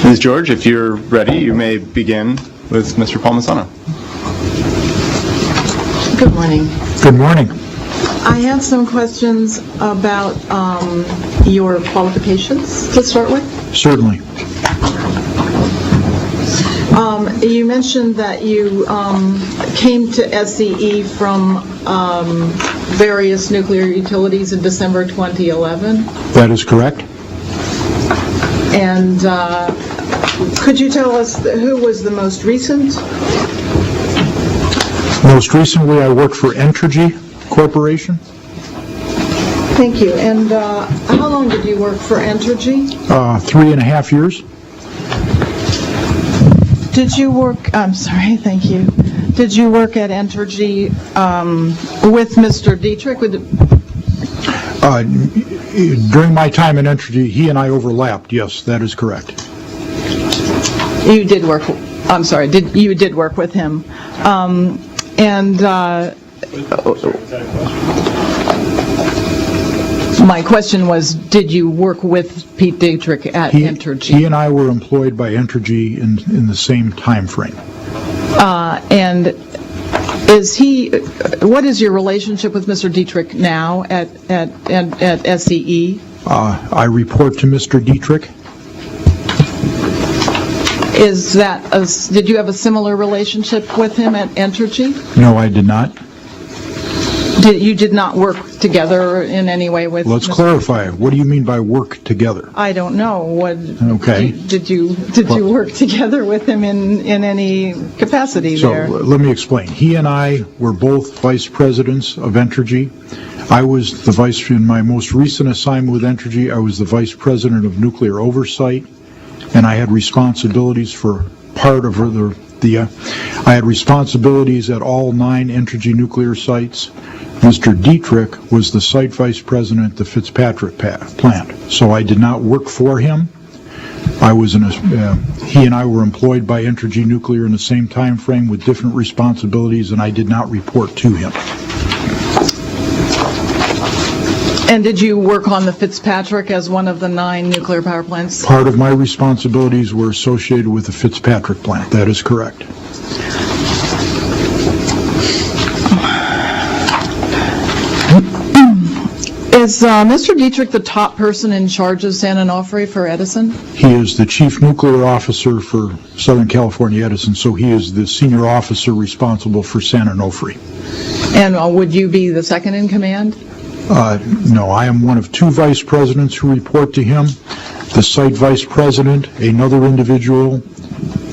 Ms. George, if you're ready, you may begin with Mr. Palmisano. Good morning. Good morning. I have some questions about your qualifications to start with. Certainly. You mentioned that you came to SCE from various nuclear utilities in December 2011. That is correct. And could you tell us who was the most recent? Most recently, I worked for Entergy Corporation. Thank you. And how long did you work for Entergy? 3.5 years. Did you work, I'm sorry, thank you. Did you work at Entergy with Mr. Dietrich? During my time in Entergy, he and I overlapped. Yes, that is correct. You did work, I'm sorry, you did work with him. My question was, did you work with Pete Dietrich at Entergy? He and I were employed by Entergy in the same time frame. And what is your relationship with Mr. Dietrich now at SCE? I report to Mr. Dietrich. Did you have a similar relationship with him at Entergy? No, I did not. You did not work together in any way with Let's clarify. What do you mean by work together? I don't know. Okay. Did you work together with him in any capacity there? So let me explain. He and I were both vice presidents of Entergy. I was the vice, in my most recent assignment with Entergy, I was the vice president of nuclear oversight, and I had responsibilities for part of I had responsibilities at all 9 Entergy nuclear sites. Mr. Dietrich was the site vice president at the Fitzpatrick plant. So I did not work for him. He and I were employed by Entergy Nuclear in the same time frame with different responsibilities, and I did not report to him. And did you work on the Fitzpatrick as one of the 9 nuclear power plants? Part of my responsibilities were associated with the Fitzpatrick plant. That is correct. Is Mr. Dietrich the top person in charge of San Onofre for Edison? He is the chief nuclear officer for Southern California Edison, so he is the senior officer responsible for San Onofre. And would you be the second in command? No, I am one of 2 vice presidents who report to him. The site vice president, another individual,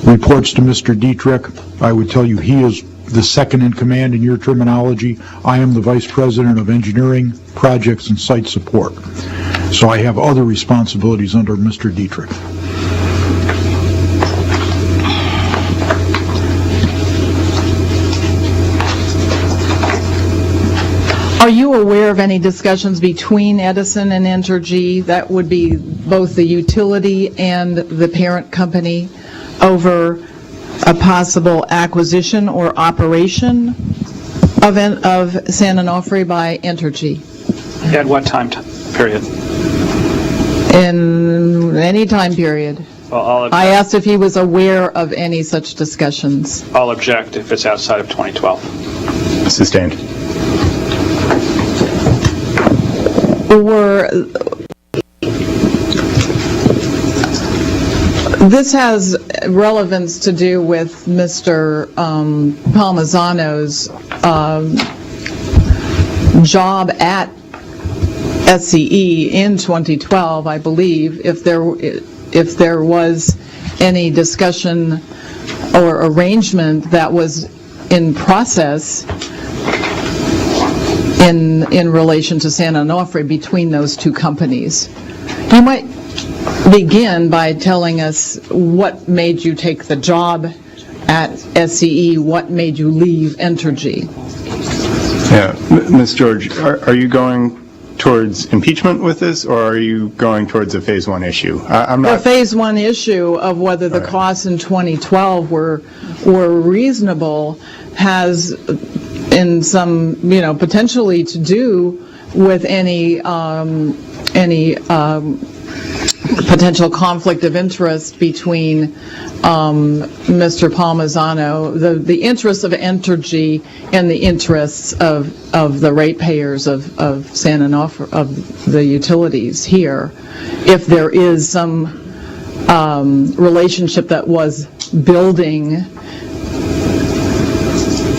reports to Mr. Dietrich. I would tell you he is the second in command in your terminology. I am the vice president of engineering, projects, and site support. So I have other responsibilities under Mr. Dietrich. Are you aware of any discussions between Edison and Entergy, that would be both the utility and the parent company, over a possible acquisition or operation of San Onofre by Entergy? At what time period? In any time period. Well, I asked if he was aware of any such discussions. I'll object if it's outside of 2012. Sustained. This has relevance to do with Mr. Palmisano's job at SCE in 2012, I believe, if there was any discussion or arrangement that was in process in relation to San Onofre between those 2 companies. You might begin by telling us what made you take the job at SCE, what made you leave Entergy. Yeah, Ms. George, are you going towards impeachment with this, or are you going towards a phase 1 issue? I'm not. The phase 1 issue of whether the costs in 2012 were reasonable has in some, potentially to do with any potential conflict of interest between Mr. Palmisano, the interests of Entergy and the interests of the ratepayers of San Onofre, of the utilities here, if there is some relationship that was building.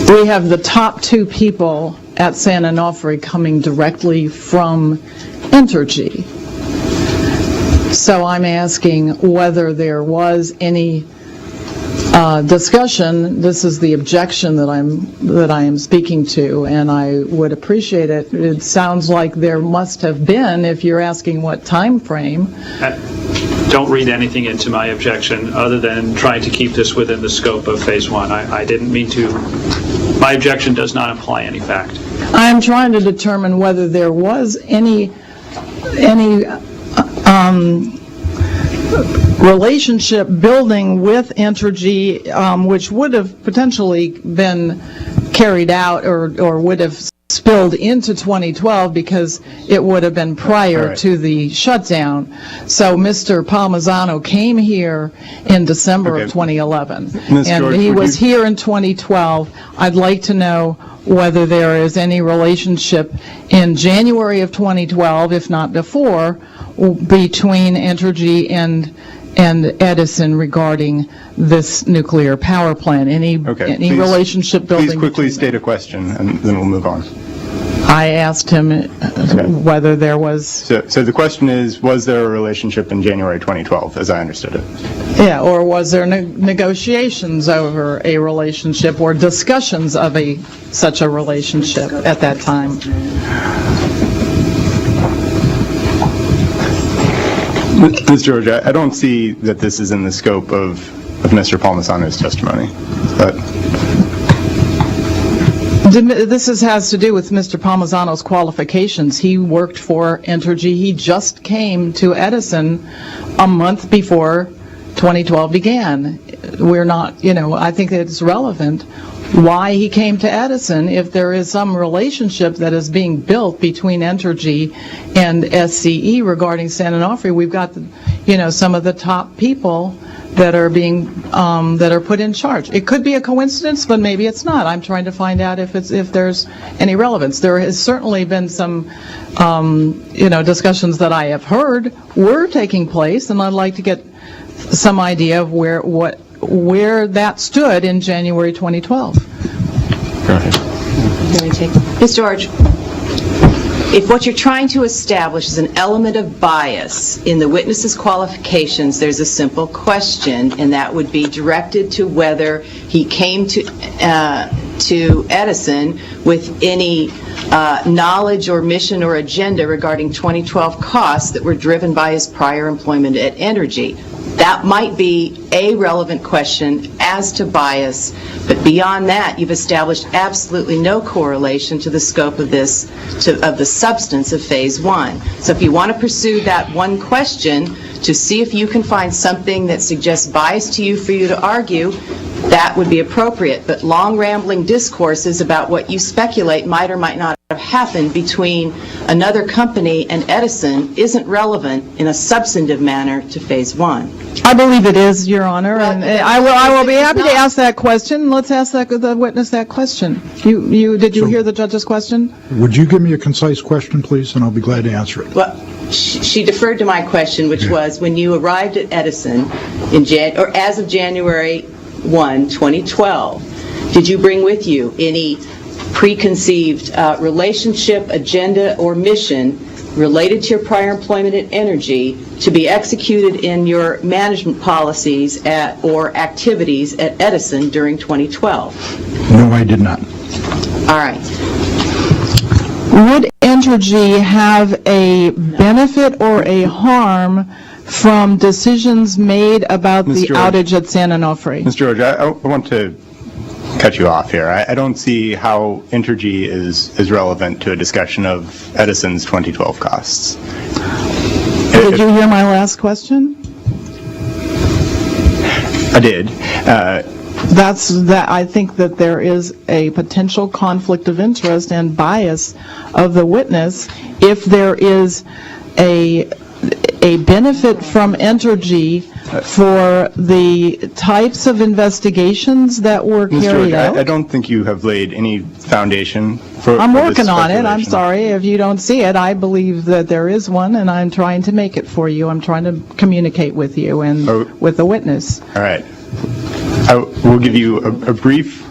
We have the top two people at San Onofre coming directly from Entergy. So I'm asking whether there was any discussion. This is the objection that I am speaking to, and I would appreciate it. It sounds like there must have been, if you're asking what time frame. Don't read anything into my objection other than trying to keep this within the scope of Phase 1. I didn't mean to. My objection does not imply any fact. I'm trying to determine whether there was any relationship building with Entergy, which would have potentially been carried out or would have spilled into 2012 because it would have been prior to the shutdown. So Mr. Palmisano came here in December of 2011, Ms. and George, he was here in 2012. I'd like to know whether there is any relationship in January of 2012, if not before, between Entergy and Edison regarding this nuclear power plant. Any relationship building? Please quickly state a question, and then we'll move on. I asked him whether there was... So the question is, was there a relationship in January 2012, as I understood it? Yeah, or was there negotiations over a relationship or discussions of such a relationship at that time? Ms. George, I don't see that this is in the scope of Mr. Palmisano's testimony. This has to do with Mr. Palmisano's qualifications. He worked for Entergy. He just came to Edison a month before 2012 began. We're not, I think it's relevant why he came to Edison if there is some relationship that is being built between Entergy and SCE regarding San Onofre. We've got, some of the top people that are being that are put in charge. It could be a coincidence, but maybe it's not. I'm trying to find out if there's any relevance. There has certainly been some discussions that I have heard were taking place, and I'd like to get some idea of where that stood in January 2012. Go ahead. Ms. George, if what you're trying to establish is an element of bias in the witness's qualifications, there's a simple question, and that would be directed to whether he came to Edison with any knowledge or mission or agenda regarding 2012 costs that were driven by his prior employment at Entergy. That might be a relevant question as to bias, but beyond that, you've established absolutely no correlation to the scope of this, of the substance of Phase 1. So if you want to pursue that one question to see if you can find something that suggests bias to you for you to argue, that would be appropriate. But long rambling discourses about what you speculate might or might not have happened between another company and Edison isn't relevant in a substantive manner to Phase 1. I believe it is, Your Honor, and I will be happy to ask that question. Let's ask the witness that question. Did you hear the judge's question? Would you give me a concise question, please, and I'll be glad to answer it. Well, she deferred to my question, which was when you arrived at Edison or as of January 1, 2012, did you bring with you any preconceived relationship, agenda, or mission related to your prior employment at Entergy to be executed in your management policies or activities at Edison during 2012? No, I did not. All right. Would Entergy have a benefit or a harm from decisions made about the outage at San Onofre? Ms. George, I want to cut you off here. I don't see how Entergy is relevant to a discussion of Edison's 2012 costs. Did you hear my last question? I did. I think that there is a potential conflict of interest and bias of the witness if there is a benefit from Entergy for the types of investigations that were Ms. carried George, out? I don't think you have laid any foundation for I'm for this working on it. I'm speculation. sorry if you don't see it. I believe that there is one, and I'm trying to make it for you. I'm trying to communicate with you and Oh. with the witness. All right. I will give you a brief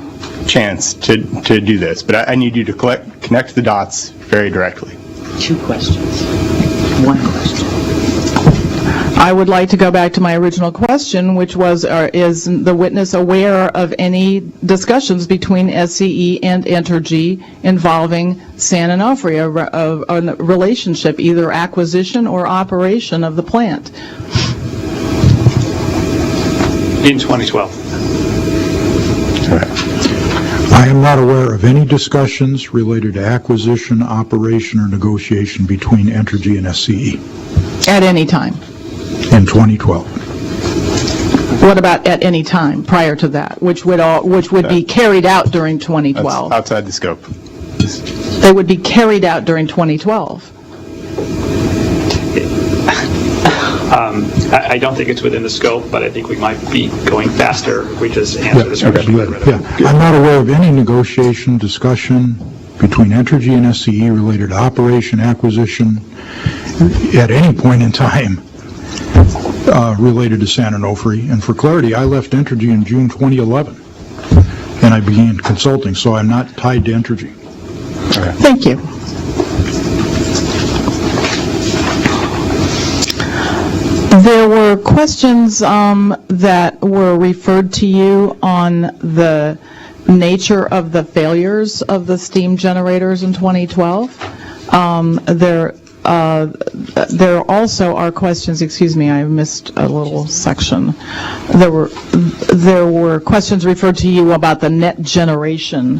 chance to do this, but I need you to connect the dots very directly. 2 questions. 1 question. I would like to go back to my original question, which was, is the witness aware of any discussions between SCE and Entergy involving San Onofre, a relationship, either acquisition or operation of the plant? In 2012. I am not aware of any discussions related to acquisition, operation, or negotiation between Entergy and SCE At any time? in 2012. What about at any time prior to that, which would be carried out during That's 2012? outside the scope. They would be carried out during 2012. I don't think it's within the scope, but I think we might be going faster if we just answer this question. I'm not aware of any negotiation, discussion between Entergy and SCE related to operation, acquisition, at any point in time related to San Onofre. And for clarity, I left Entergy in June 2011, and I began consulting, so I'm not tied to Entergy. Thank you. There were questions that were referred to you on the nature of the failures of the steam generators in 2012. There also are questions, excuse me, I missed a little section. There were questions referred to you about the net generation.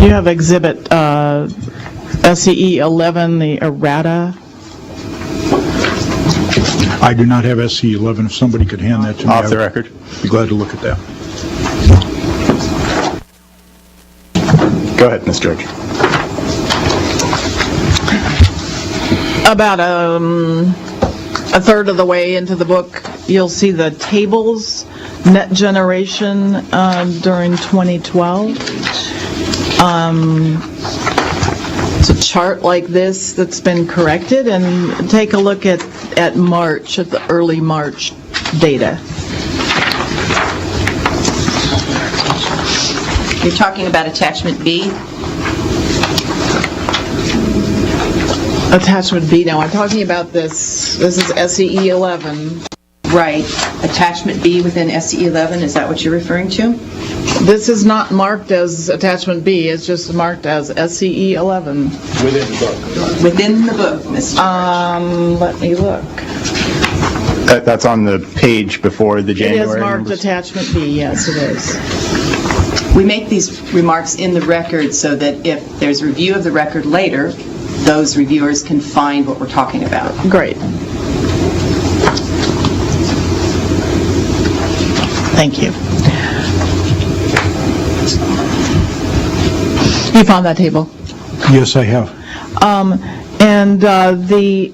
You have exhibit SCE 11, the errata. I do not have SCE 11. If somebody could hand that to me, Off the I record. would be glad to look at that. Go ahead, Ms. George. About a third of the way into the book, you'll see the tables, net generation during 2012. It's a chart like this that's been corrected, and take a look at March, at the early March data. You're talking about attachment B? Attachment B, now I'm talking about this. This is SCE 11. Right. Attachment B within SCE 11, is that what you're referring to? This is not marked as attachment B, it's just marked as SCE 11. Within the book, Mr. Let me look. That's on the page before the It January is marked numbers? attachment B, yes, it is. We make these remarks in the record so that if there's review of the record later, those reviewers can find what we're talking about. Great. Thank you. You found that table? Yes, I have. And the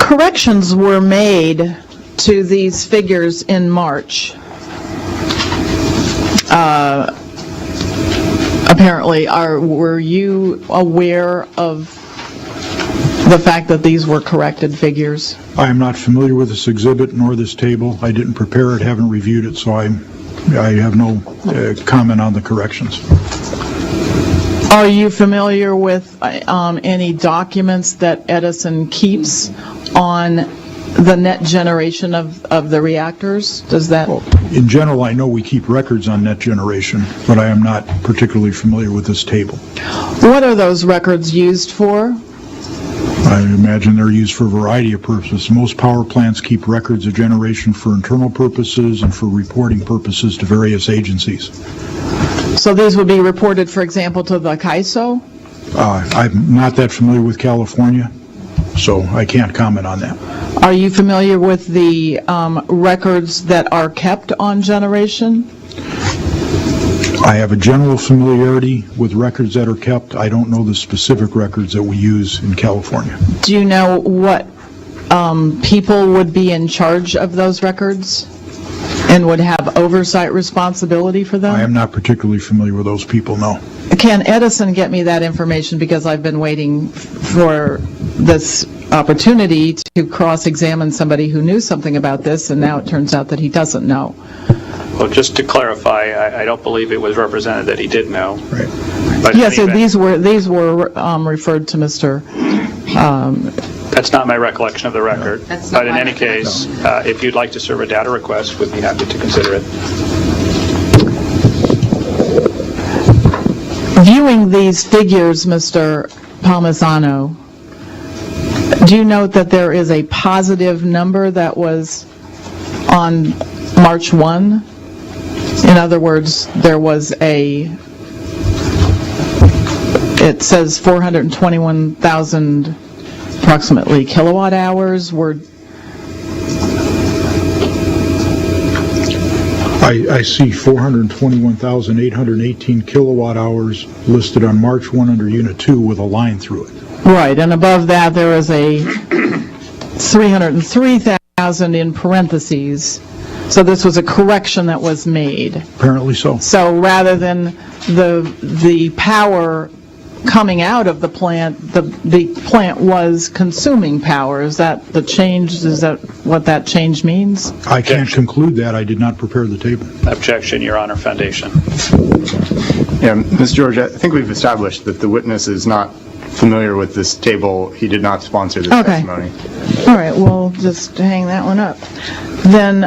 corrections were made to these figures in March. Apparently, were you aware of the fact that these were corrected figures? I am not familiar with this exhibit nor this table. I didn't prepare it, haven't reviewed it, so I have no comment on the corrections. Are you familiar with any documents that Edison keeps on the net generation of the reactors? Does that? In general, I know we keep records on net generation, but I am not particularly familiar with this table. What are those records used for? I imagine they're used for a variety of purposes. Most power plants keep records of generation for internal purposes and for reporting purposes to various agencies. So these would be reported, for example, to the CAISO? I'm not that familiar with California, so I can't comment on that. Are you familiar with the records that are kept on generation? I have a general familiarity with records that are kept. I don't know the specific records that we use in California. Do you know what people would be in charge of those records and would have oversight responsibility for them? I am not particularly familiar with those people, no. Can Edison get me that information, because I've been waiting for this opportunity to cross-examine somebody who knew something about this, and now it turns out that he doesn't know. Well, just to clarify, I don't believe it was represented that he did know. Right. But in Yes, any event, these were referred to Mr. That's not my recollection of the record. That's not But in my any case, if you'd like to serve a data request, we'd be happy to consider it. Viewing these figures, Mr. Palmisano, do you note that there is a positive number that was on March 1? In other words, there was it says 421,000 approximately kilowatt hours were. I see 421,818 kilowatt hours listed on March 1 under Unit 2 with a line through it. Right, and above that there is a 303,000 in parentheses. So this was a correction that was made. Apparently so. So rather than the power coming out of the plant, the plant was consuming power. Is that the change? Is that what that change means? I can't conclude that. I did not prepare the table. Objection, Your Honor, foundation. Yeah, Ms. George, I think we've established that the witness is not familiar with this table. He did not sponsor this Okay. testimony. All right, we'll just hang that one up. Then,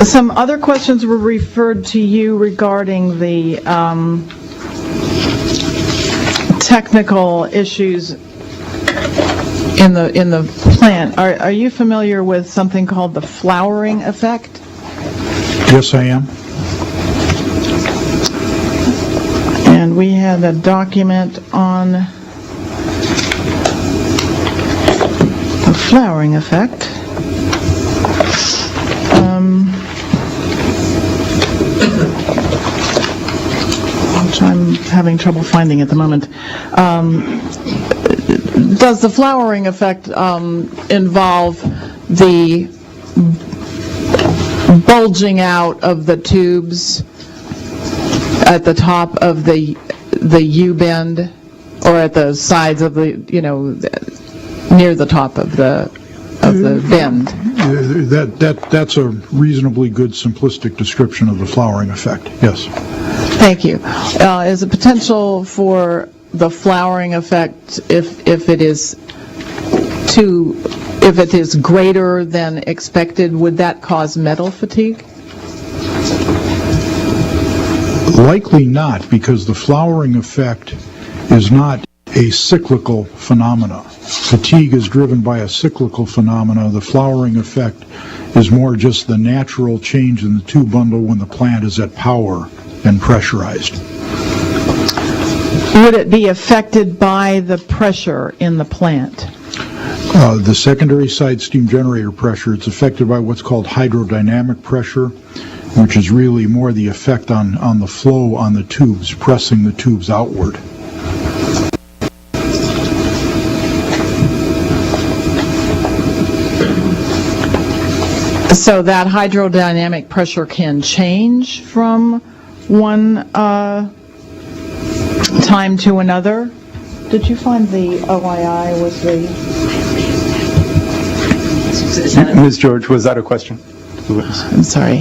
some other questions were referred to you regarding the technical issues in the plant. Are you familiar with something called the flowering effect? Yes, I am. And we had a document on the flowering effect. Which I'm having trouble finding at the moment. Does the flowering effect involve the bulging out of the tubes at the top of the U-bend, or at the sides of the, near the top of the bend? That's a reasonably good simplistic description of the flowering effect. Yes. Thank you. Is it potential for the flowering effect, if it is greater than expected, would that cause metal fatigue? Likely not, because the flowering effect is not a cyclical phenomena. Fatigue is driven by a cyclical phenomena. The flowering effect is more just the natural change in the tube bundle when the plant is at power and pressurized. Would it be affected by the pressure in the plant? The secondary side steam generator pressure, it's affected by what's called hydrodynamic pressure, which is really more the effect on the flow on the tubes, pressing the tubes outward. So that hydrodynamic pressure can change from one time to another? Did you find the OII was the... Ms. George, was that a question? I'm sorry.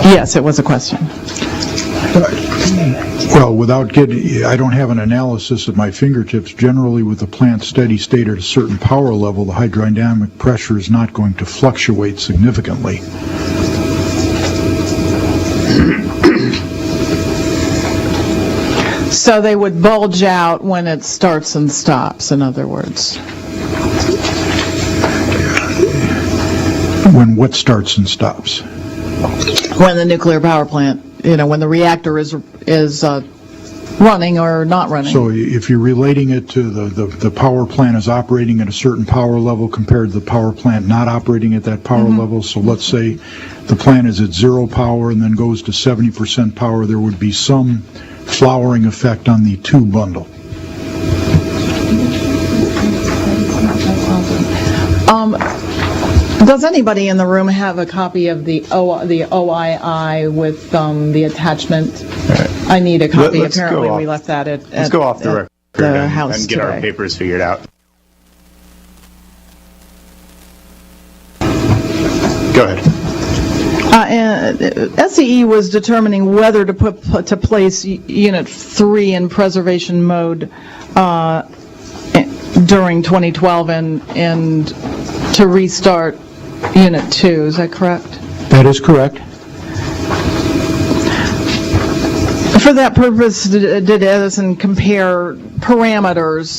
Yes, it was a question. Well, I don't have an analysis at my fingertips. Generally, with the plant steady state at a certain power level, the hydrodynamic pressure is not going to fluctuate significantly. So they would bulge out when it starts and stops, in other words. When what starts and stops? When the nuclear power plant, when the reactor is running or not running. So if you're relating it to the power plant is operating at a certain power level compared to the power plant not operating at that power level, so let's say the plant is at 0 power and then goes to 70% power, there would be some flowering effect on the tube bundle. Does anybody in the room have a copy of the OII with the attachment? I need a copy. Let's Apparently go we off. left that at Let's go off the record the house and get our today. papers figured out. Go ahead. SCE was determining whether to place Unit 3 in preservation mode during 2012 and to restart Unit 2. Is that correct? That is correct. For that purpose, did Edison compare various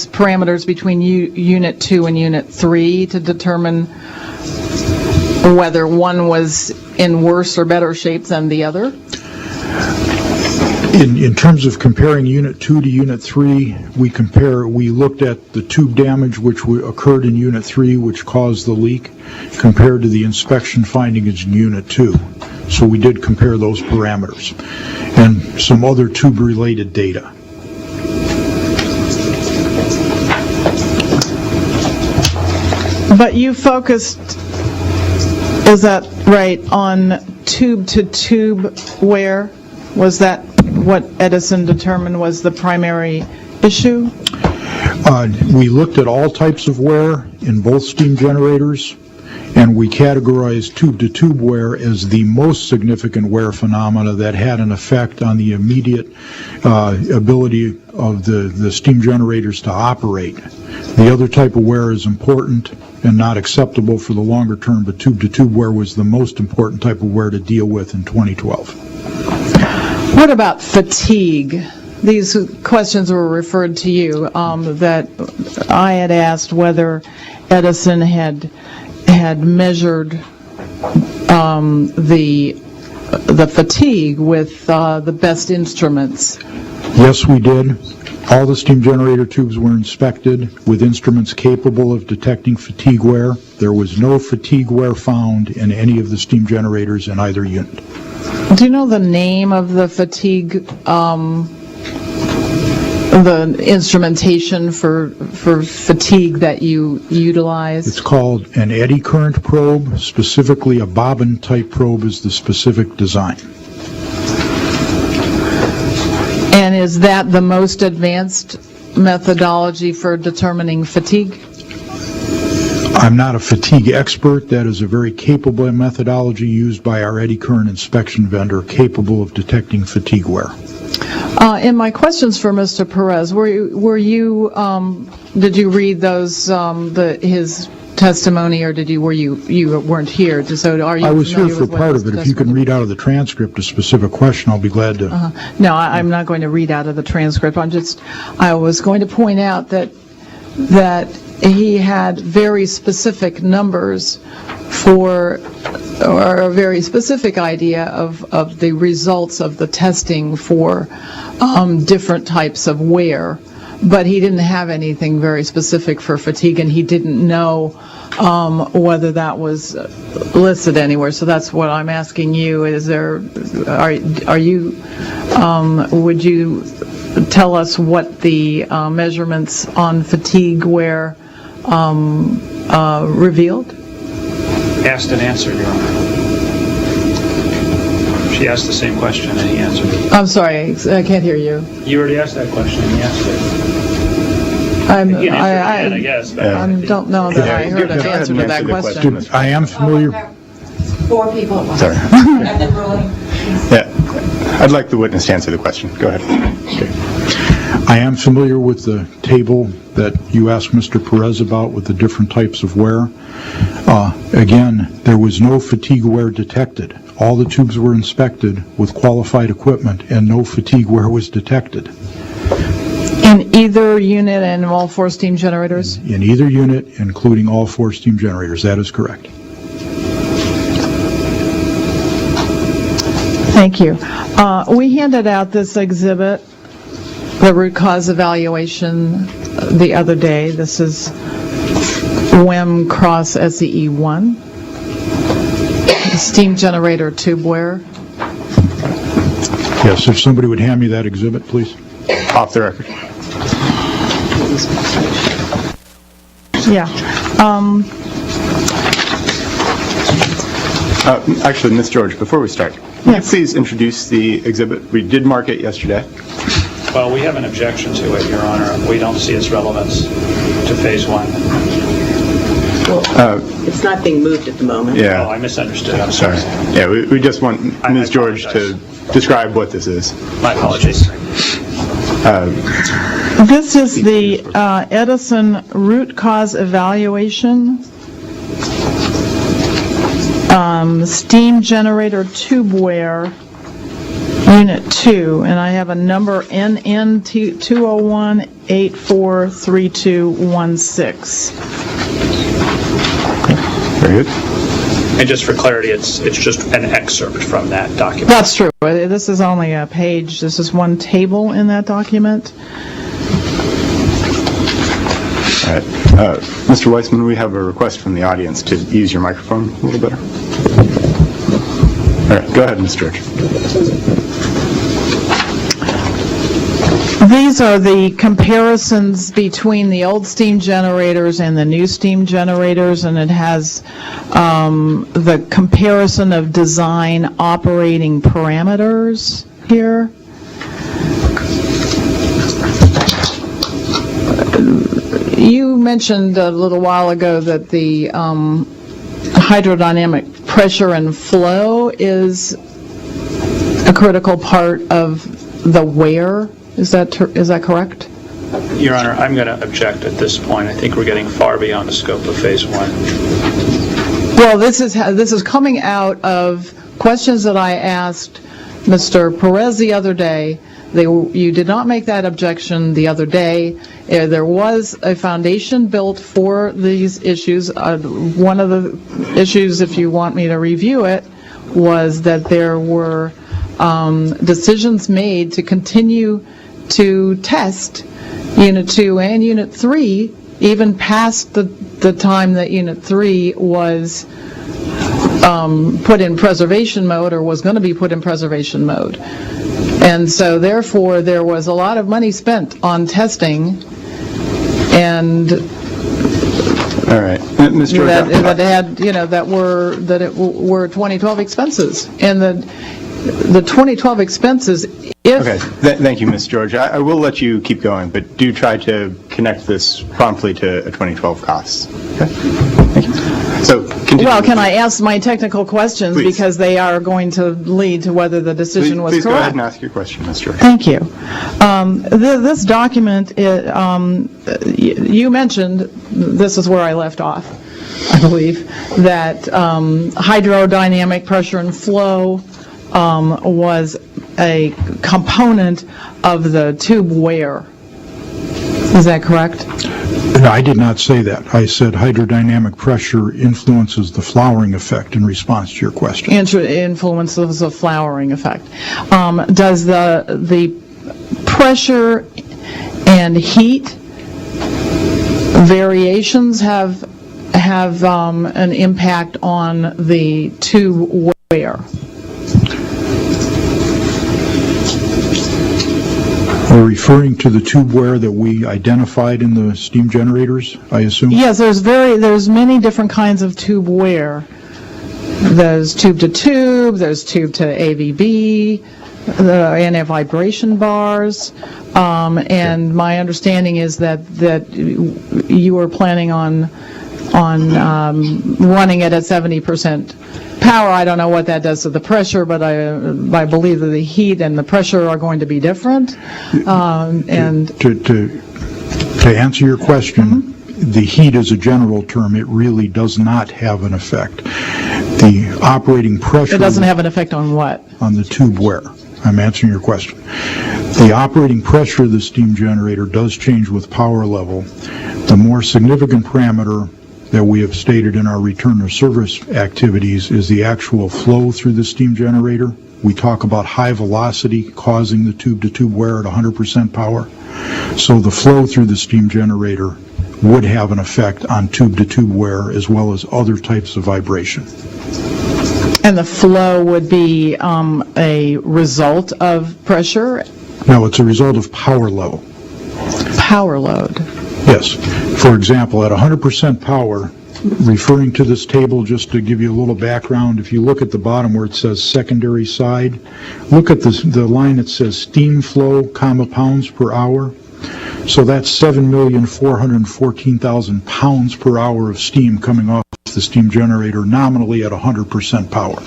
parameters between Unit 2 and Unit 3 to determine whether one was in worse or better shape than the other? In terms of comparing Unit 2 to Unit 3, we looked at the tube damage which occurred in Unit 3, which caused the leak, compared to the inspection findings in Unit 2. So we did compare those parameters and some other tube-related data. But you focused, is that right, on tube-to-tube wear? Was that what Edison determined was the primary issue? We looked at all types of wear in both steam generators, and we categorized tube-to-tube wear as the most significant wear phenomena that had an effect on the immediate ability of the steam generators to operate. The other type of wear is important and not acceptable for the longer term, but tube-to-tube wear was the most important type of wear to deal with in 2012. What about fatigue? These questions were referred to you, that I had asked whether Edison had measured the fatigue with the best instruments. Yes, we did. All the steam generator tubes were inspected with instruments capable of detecting fatigue wear. There was no fatigue wear found in any of the steam generators in either unit. Do you know the name of the fatigue, the instrumentation for fatigue that you utilized? It's called an eddy current probe. Specifically, a bobbin type probe is the specific design. And is that the most advanced methodology for determining fatigue? I'm not a fatigue expert. That is a very capable methodology used by our eddy current inspection vendor, capable of detecting fatigue wear. In my questions for Mr. Perez, did you read those his testimony, or you weren't here? So are you? I was here familiar for with what part his of it. If you can testimony- read out of the transcript a specific question, I'll be glad to. No, I'm not going to read out of the transcript. I was going to point out that he had very specific numbers or a very specific idea of the results of the testing for different types of wear, but he didn't have anything very specific for fatigue, and he didn't know whether that was listed anywhere. So that's what I'm asking you. Would you tell us what the measurements on fatigue wear revealed? Asked and answered, Your Honor. She asked the same question and he answered it. I'm sorry, I can't hear you. You already asked that question and he answered it. You can answer it again, I guess. But I don't know that I heard an answer to that question. I am familiar. 4 people at once. Sorry. And then ruling. Yeah. I'd like the witness to answer the question. Go ahead. Okay. I am familiar with the table that you asked Mr. Perez about with the different types of wear. Again, there was no fatigue wear detected. All the tubes were inspected with qualified equipment and no fatigue wear was detected. In either unit and all 4 steam generators? In either unit, including all 4 steam generators. That is correct. Thank you. We handed out this exhibit, the root cause evaluation, the other day. This is WEM Cross SEE1, steam generator tube wear. Yes, if somebody would hand me that exhibit, please. Off the record. Yeah. Actually, Ms. George, before we start, can you please introduce the exhibit? We did mark it yesterday. Well, we have an objection to it, Your Honor. We don't see its relevance to Phase 1. Well, it's not being moved at the moment. Yeah. Oh, I misunderstood. I'm sorry. Yeah, we just want Ms. George to apologize. describe what this is. My apologies. This is the Edison root cause evaluation, steam generator tube wear, Unit 2, and I have a number NN201843216. Very good. And just for clarity, it's just an excerpt from that document. That's true. This is only a page. This is one table in that document. All right. Mr. Weissman, we have a request from the audience to use your microphone a little better. All right, go ahead, Ms. George. These are the comparisons between the old steam generators and the new steam generators, and it has the comparison of design operating parameters here. You mentioned a little while ago that the hydrodynamic pressure and flow is a critical part of the wear. Is that correct? Your Honor, I'm going to object at this point. I think we're getting far beyond the scope of Phase 1. Well, this is coming out of questions that I asked Mr. Perez the other day. You did not make that objection the other day. There was a foundation built for these issues. One of the issues, if you want me to review it, was that there were decisions made to continue to test Unit 2 and Unit 3, even past the time that Unit 3 was put in preservation mode or was going to be put in preservation mode. And so, therefore, there was a lot of money spent on testing, and All right. Ms. George, that were 2012 expenses, and the 2012 expenses. okay, thank you, Ms. George. I will let you keep going, but do try to connect this promptly to a 2012 costs. Okay? Thank you. So, continue. Well, can I ask my technical questions? Please. Because they are going to lead to whether the decision was Please correct. go ahead and ask your question, Ms. George. Thank you. This document, you mentioned, this is where I left off, I believe, that hydrodynamic pressure and flow was a component of the tube wear. Is that correct? I did not say that. I said hydrodynamic pressure influences the flowering effect in response to your question. Influences the flowering effect. Does the pressure and heat variations have an impact on the tube wear? We're referring to the tube wear that we identified in the steam generators, I assume? Yes, there's many different kinds of tube wear. There's tube to tube, there's tube to AVB, the anti-vibration bars, and my understanding is that you were planning on running it at 70% power. I don't know what that does to the pressure, but I believe that the heat and the pressure are going to be different. And To answer your question, the heat is a general term. It really does not have an effect. The operating pressure... it doesn't have an effect on what? On the tube wear. I'm answering your question. The operating pressure of the steam generator does change with power level. The more significant parameter that we have stated in our return to service activities is the actual flow through the steam generator. We talk about high velocity causing the tube-to-tube wear at 100% power. So the flow through the steam generator would have an effect on tube-to-tube wear as well as other types of vibration. And the flow would be a result of pressure? No, it's a result of power level. Power load. Yes. For example, at 100% power, referring to this table just to give you a little background, if you look at the bottom where it says secondary side, look at the line that says steam flow, pounds per hour. So that's 7,414,000 pounds per hour of steam coming off the steam generator nominally at 100% power.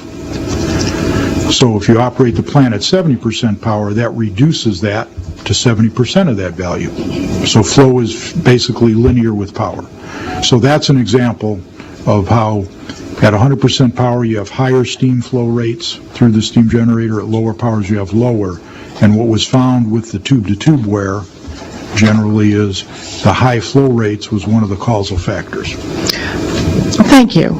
So if you operate the plant at 70% power, that reduces that to 70% of that value. So flow is basically linear with power. So that's an example of how at 100% power you have higher steam flow rates through the steam generator, at lower powers you have lower. And what was found with the tube-to-tube wear generally is the high flow rates was one of the causal factors. Thank you.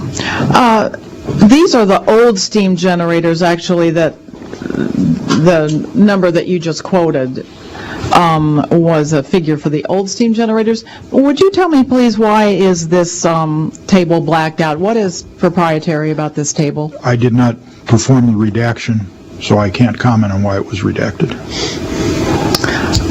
These are the old steam generators, actually, that the number that you just quoted was a figure for the old steam generators. Would you tell me, please, why is this table blacked out? What is proprietary about this table? I did not perform the redaction, so I can't comment on why it was redacted.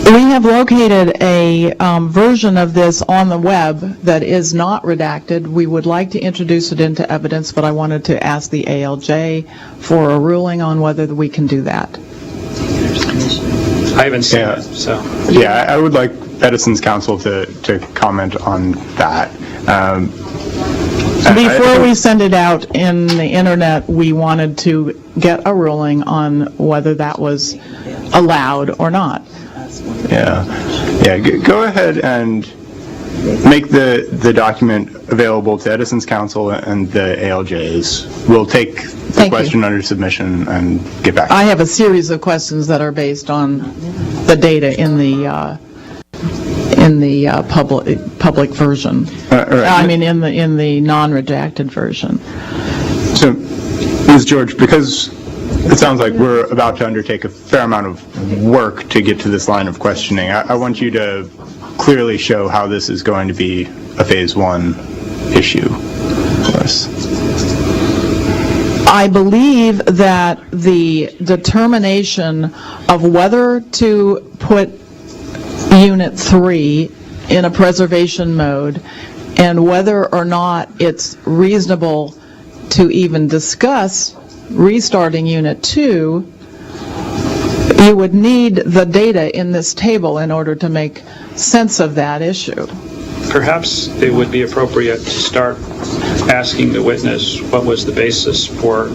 We have located a version of this on the web that is not redacted. We would like to introduce it into evidence, but I wanted to ask the ALJ for a ruling on whether we can do that. I haven't seen it, so. Yeah, I would like Edison's counsel to comment on that. Before we send it out in the internet, we wanted to get a ruling on whether that was allowed or not. Yeah. Go ahead and make the document available to Edison's counsel and the ALJs. We'll take the Thank question under submission and get back. I have a series of questions that are based on the data in the public version. Right. I mean, in the non-redacted version. So, Ms. George, because it sounds like we're about to undertake a fair amount of work to get to this line of questioning, I want you to clearly show how this is going to be a phase one issue for us. I believe that the determination of whether to put Unit 3 in a preservation mode and whether or not it's reasonable to even discuss restarting Unit 2, you would need the data in this table in order to make sense of that issue. Perhaps it would be appropriate to start asking the witness what was the basis for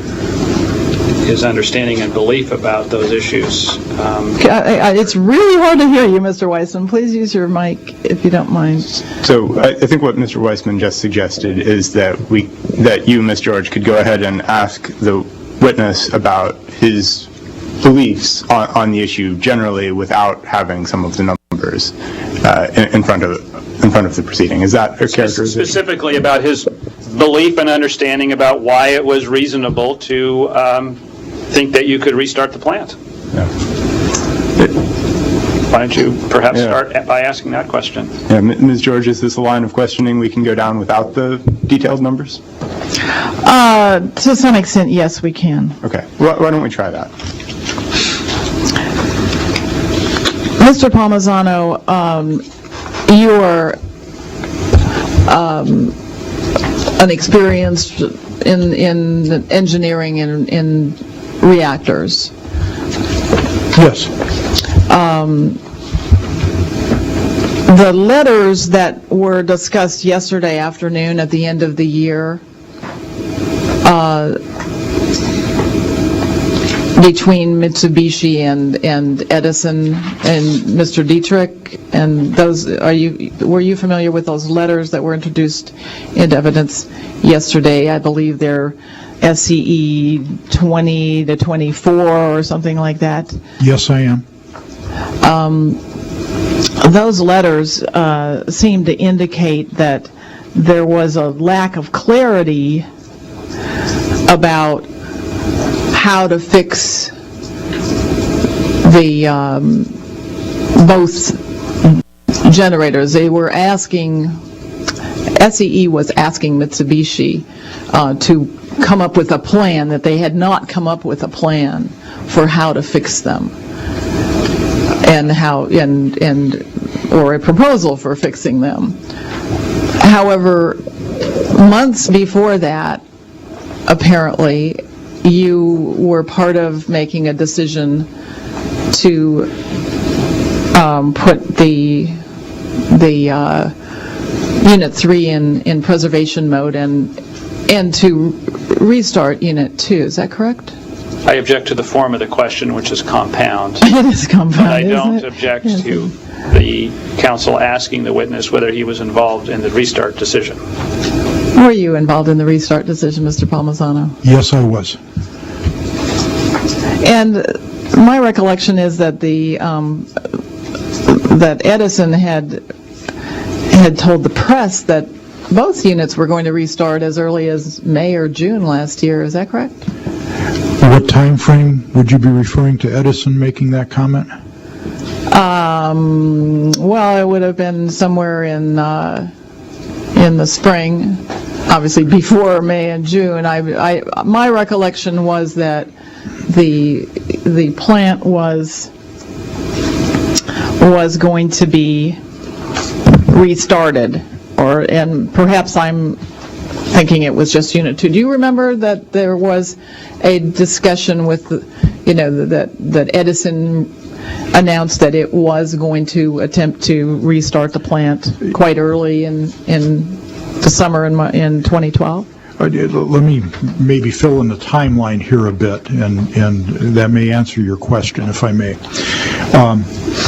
his understanding and belief about those issues. It's really hard to hear you, Mr. Weissman. Please use your mic if you don't mind. So I think what Mr. Weissman just suggested is that you, Ms. George, could go ahead and ask the witness about his beliefs on the issue generally without having some of the numbers in front of the proceeding. Is that a characterization? Specifically about his belief and understanding about why it was reasonable to think that you could restart the plant. Yeah. Why don't you perhaps start by asking that question? Yeah, Ms. George, is this a line of questioning we can go down without the detailed numbers? To some extent, yes, we can. Okay. Why don't we try that? Mr. Palmisano, you're an experienced in engineering in reactors. Yes. The letters that were discussed yesterday afternoon at the end of the year between Mitsubishi and Edison and Mr. Dietrich, and those, were you familiar with those letters that were introduced into evidence yesterday? I believe they're SCE 20 to 24 or something like that. Yes, I am. those letters seem to indicate that there was a lack of clarity about how to fix the both generators. They were asking, SEE was asking Mitsubishi to come up with a plan, that they had not come up with a plan for how to fix them, and or a proposal for fixing them. However, months before that, apparently, you were part of making a decision to put the Unit 3 in preservation mode and to restart Unit 2. Is that correct? I object to the form of the question, which is compound. It is compound, But I don't isn't it? object Yes. to the counsel asking the witness whether he was involved in the restart decision. Were you involved in the restart decision, Mr. Palmisano? Yes, I was. And my recollection is that that Edison had told the press that both units were going to restart as early as May or June last year. Is that correct? What time frame would you be referring to Edison making that comment? Well, it would have been somewhere in the spring, obviously before May and June. My recollection was that the plant was going to be restarted, and perhaps I'm thinking it was just Unit 2. Do you remember that there was a discussion with, that Edison announced that it was going to attempt to restart the plant quite early in the summer in 2012? Let me maybe fill in the timeline here a bit, and that may answer your question, if I may.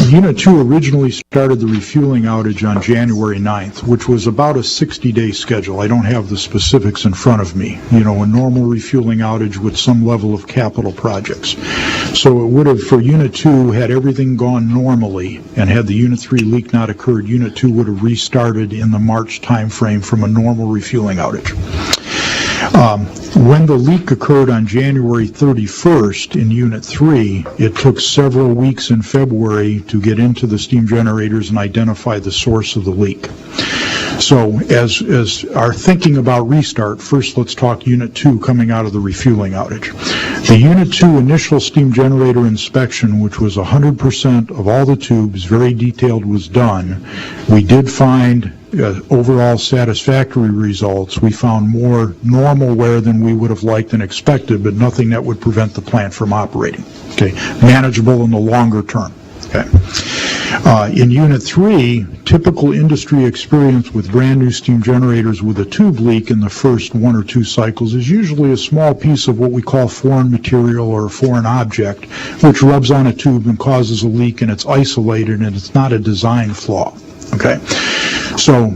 Unit 2 originally started the refueling outage on January 9th, which was about a 60-day schedule. I don't have the specifics in front of me. A normal refueling outage with some level of capital projects. So it would have, for Unit 2, had everything gone normally, and had the Unit 3 leak not occurred, Unit 2 would have restarted in the March timeframe from a normal refueling outage. When the leak occurred on January 31st in Unit 3, it took several weeks in February to get into the steam generators and identify the source of the leak. So as our thinking about restart, first let's talk Unit 2 coming out of the refueling outage. The Unit 2 initial steam generator inspection, which was 100% of all the tubes, very detailed, was done. We did find overall satisfactory results. We found more normal wear than we would have liked and expected, but nothing that would prevent the plant from operating. Okay, manageable in the longer term. Okay. In Unit 3, typical industry experience with brand new steam generators with a tube leak in the first 1 or 2 cycles is usually a small piece of what we call foreign material or a foreign object, which rubs on a tube and causes a leak, and it's isolated and it's not a design flaw. Okay. So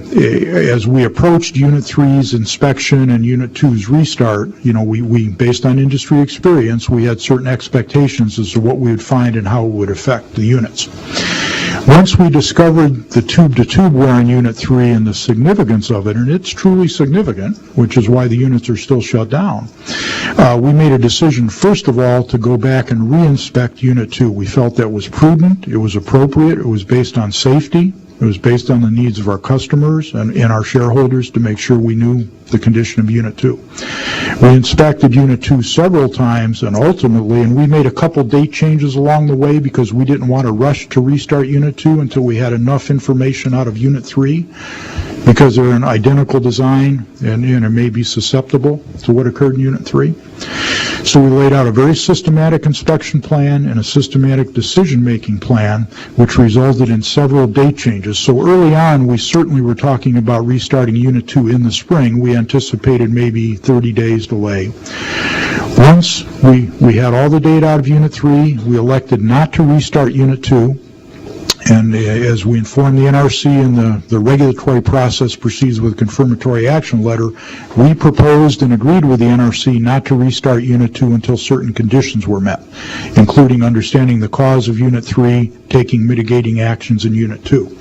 as we approached Unit 3's inspection and Unit 2's restart, we based on industry experience, we had certain expectations as to what we would find and how it would affect the units. Once we discovered the tube-to-tube wear in Unit 3 and the significance of it, and it's truly significant, which is why the units are still shut down, we made a decision, first of all, to go back and re-inspect Unit 2. We felt that was prudent, it was appropriate, it was based on safety, it was based on the needs of our customers and our shareholders to make sure we knew the condition of Unit 2. We inspected Unit 2 several times, and ultimately, and we made a couple date changes along the way because we didn't want to rush to restart Unit 2 until we had enough information out of Unit 3, because they're an identical design and it may be susceptible to what occurred in Unit 3. So we laid out a very systematic inspection plan and a systematic decision-making plan, which resulted in several date changes. So early on, we certainly were talking about restarting Unit 2 in the spring. We anticipated maybe 30 days delay. Once we had all the data out of Unit 3, we elected not to restart Unit 2. And as we inform the NRC and the regulatory process proceeds with a confirmatory action letter, we proposed and agreed with the NRC not to restart Unit 2 until certain conditions were met, including understanding the cause of Unit 3, taking mitigating actions in Unit 2.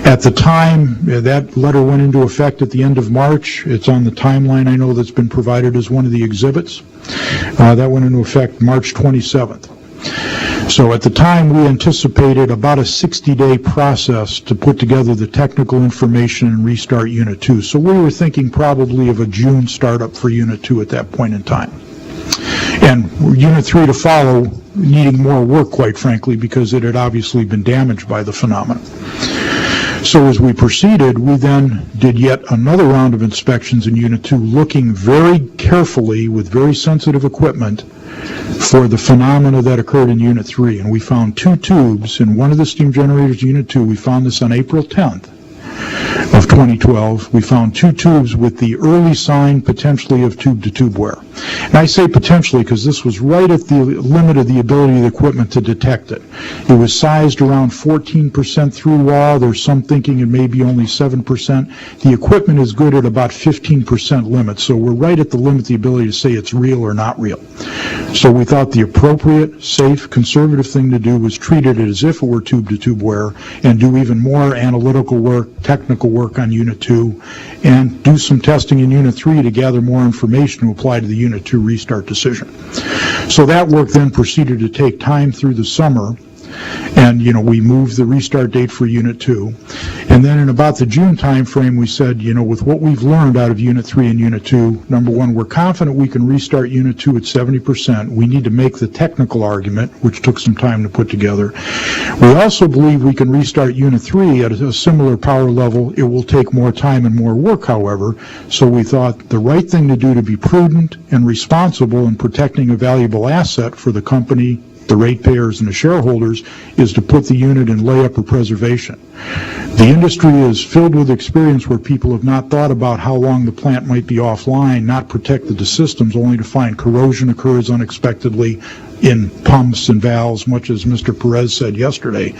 At the time, that letter went into effect at the end of March. It's on the timeline I know that's been provided as one of the exhibits. That went into effect March 27th. So at the time, we anticipated about a 60-day process to put together the technical information and restart Unit 2. So we were thinking probably of a June startup for Unit 2 at that point in time. And Unit 3 to follow, needing more work, quite frankly, because it had obviously been damaged by the phenomenon. So as we proceeded, we then did yet another round of inspections in Unit 2, looking very carefully with very sensitive equipment for the phenomena that occurred in Unit 3. And we found 2 tubes in one of the steam generators in Unit 2. We found this on April 10th of 2012. We found 2 tubes with the early sign potentially of tube-to-tube wear. And I say potentially because this was right at the limit of the ability of the equipment to detect it. It was sized around 14% through wall. There's some thinking it may be only 7%. The equipment is good at about 15% limit, so we're right at the limit of the ability to say it's real or not real. So we thought the appropriate, safe, conservative thing to do was treat it as if it were tube-to-tube wear and do even more analytical work, technical work on Unit 2, and do some testing in Unit 3 to gather more information to apply to the Unit 2 restart decision. So that work then proceeded to take time through the summer, and we moved the restart date for Unit 2. And then in about the June time frame, we said, with what we've learned out of Unit 3 and Unit 2, number one, we're confident we can restart Unit 2 at 70%. We need to make the technical argument, which took some time to put together. We also believe we can restart Unit 3 at a similar power level. It will take more time and more work, however, so we thought the right thing to do to be prudent and responsible in protecting a valuable asset for the company, the ratepayers, and the shareholders is to put the unit in layup or preservation. The industry is filled with experience where people have not thought about how long the plant might be offline, not protected the systems, only to find corrosion occurs unexpectedly in pumps and valves, much as Mr. Perez said yesterday.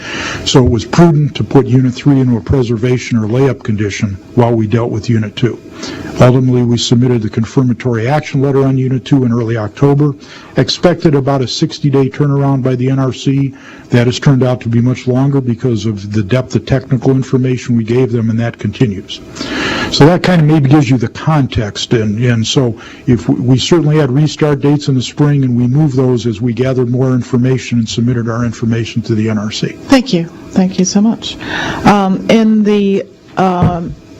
So it was prudent to put Unit 3 into a preservation or layup condition while we dealt with Unit 2. Ultimately, we submitted the confirmatory action letter on Unit 2 in early October, expected about a 60-day turnaround by the NRC. That has turned out to be much longer because of the depth of technical information we gave them, and that continues. So that kind of maybe gives you the context, and so if we certainly had restart dates in the spring, and we moved those as we gathered more information and submitted our information to the NRC. Thank you. Thank you so much. In the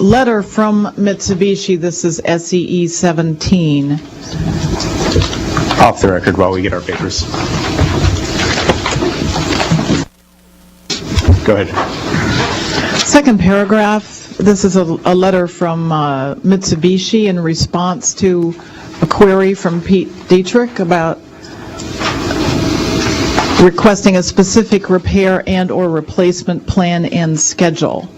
letter from Mitsubishi, this is SEE 17. Off the record while we get our papers. Go ahead. Second paragraph, this is a letter from Mitsubishi in response to a query from Pete Dietrich about requesting a specific repair and or replacement plan and schedule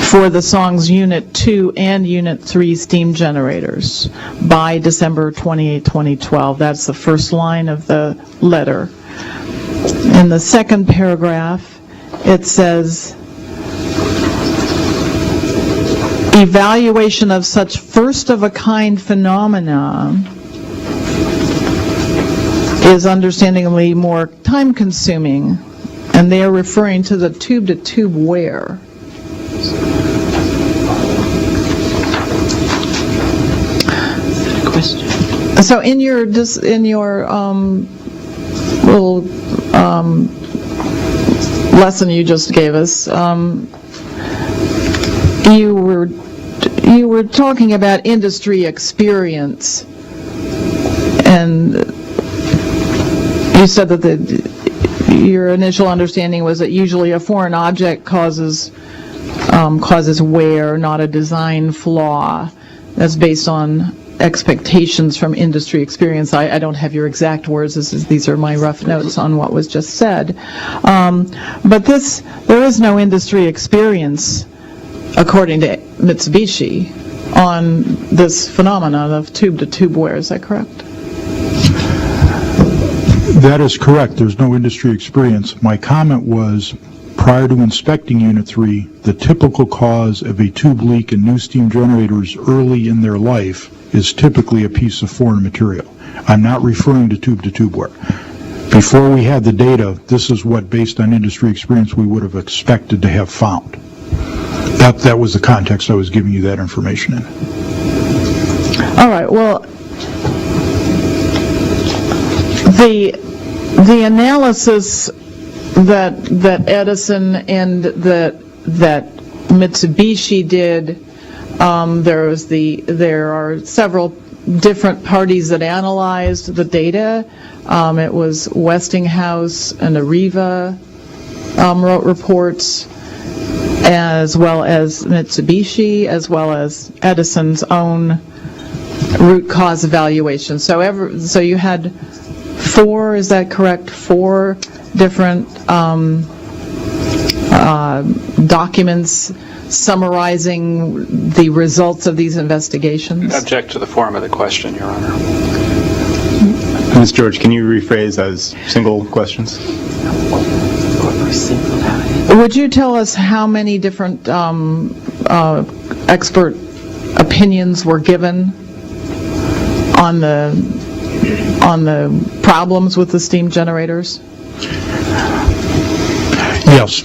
for the Song's Unit 2 and Unit 3 steam generators by December 28, 2012. That's the first line of the letter. In the second paragraph, it says, evaluation of such first-of-a-kind phenomena is understandably more time-consuming, and they are referring to the tube-to-tube wear. So in your little lesson you just gave us, you were talking about industry experience, and you said that your initial understanding was that usually a foreign object causes wear, not a design flaw. That's based on expectations from industry experience. I don't have your exact words. These are my rough notes on what was just said. But there is no industry experience, according to Mitsubishi, on this phenomenon of tube-to-tube wear. Is that correct? That is correct. There's no industry experience. My comment was, prior to inspecting Unit 3, the typical cause of a tube leak in new steam generators early in their life is typically a piece of foreign material. I'm not referring to tube-to-tube wear. Before we had the data, this is what, based on industry experience, we would have expected to have found. That was the context I was giving you that information in. All right, well, the analysis that Edison and that Mitsubishi did, there are several different parties that analyzed the data. It was Westinghouse and Areva wrote reports, as well as Mitsubishi, as well as Edison's own root cause evaluation. So you had 4, is that correct? 4 different documents summarizing the results of these investigations? Object to the form of the question, Your Honor. Ms. George, can you rephrase as single questions? Would you tell us how many different expert opinions were given on the problems with the steam generators? Yes.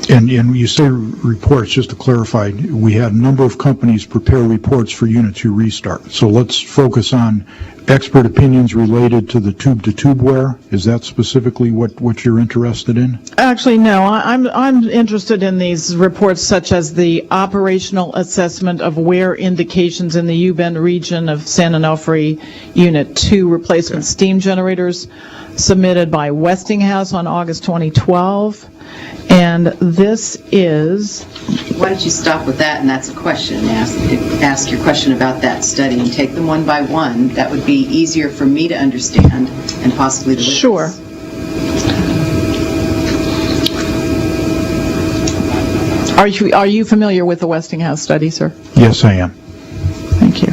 And you say reports, just to clarify, we had a number of companies prepare reports for Unit 2 restart. So let's focus on expert opinions related to the tube-to-tube wear. Is that specifically what you're interested in? Actually, no. I'm interested in these reports such as the operational assessment of wear indications in the U-Bend region of San Onofre Unit 2 replacement steam generators submitted by Westinghouse on August 2012. And this is... Why don't you stop with that, and that's a question, and ask your question about that study and take them one by one. That would be easier for me to understand and possibly the witness. Sure. Are you familiar with the Westinghouse study, sir? Yes, I am. Thank you.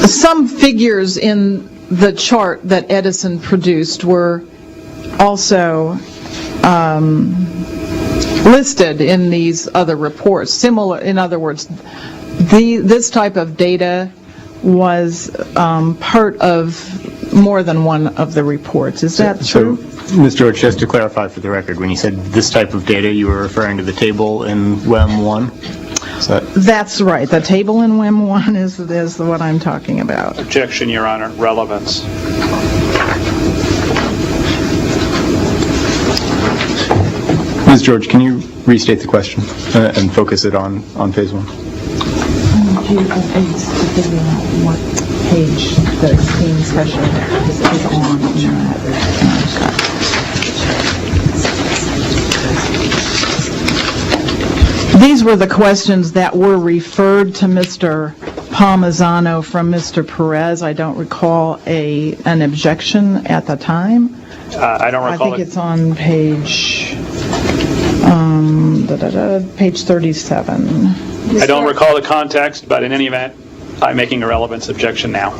Some figures in the chart that Edison produced were also listed in these other reports. Similar, in other words, this type of data was part of more than one of the reports. Is that true? So, Ms. George, just to clarify for the record, when you said this type of data, you were referring to the table in WEM 1? That's right. The table in WEM 1 is what I'm talking about. Objection, Your Honor. Relevance. Ms. George, can you restate the question and focus it on phase 1? What page the steam pressure is on. These were the questions that were referred to Mr. Palmisano from Mr. Perez. I don't recall an objection at the time. I don't recall. I think it's on page 37. I don't recall the context, but in any event, I'm making a relevance objection now.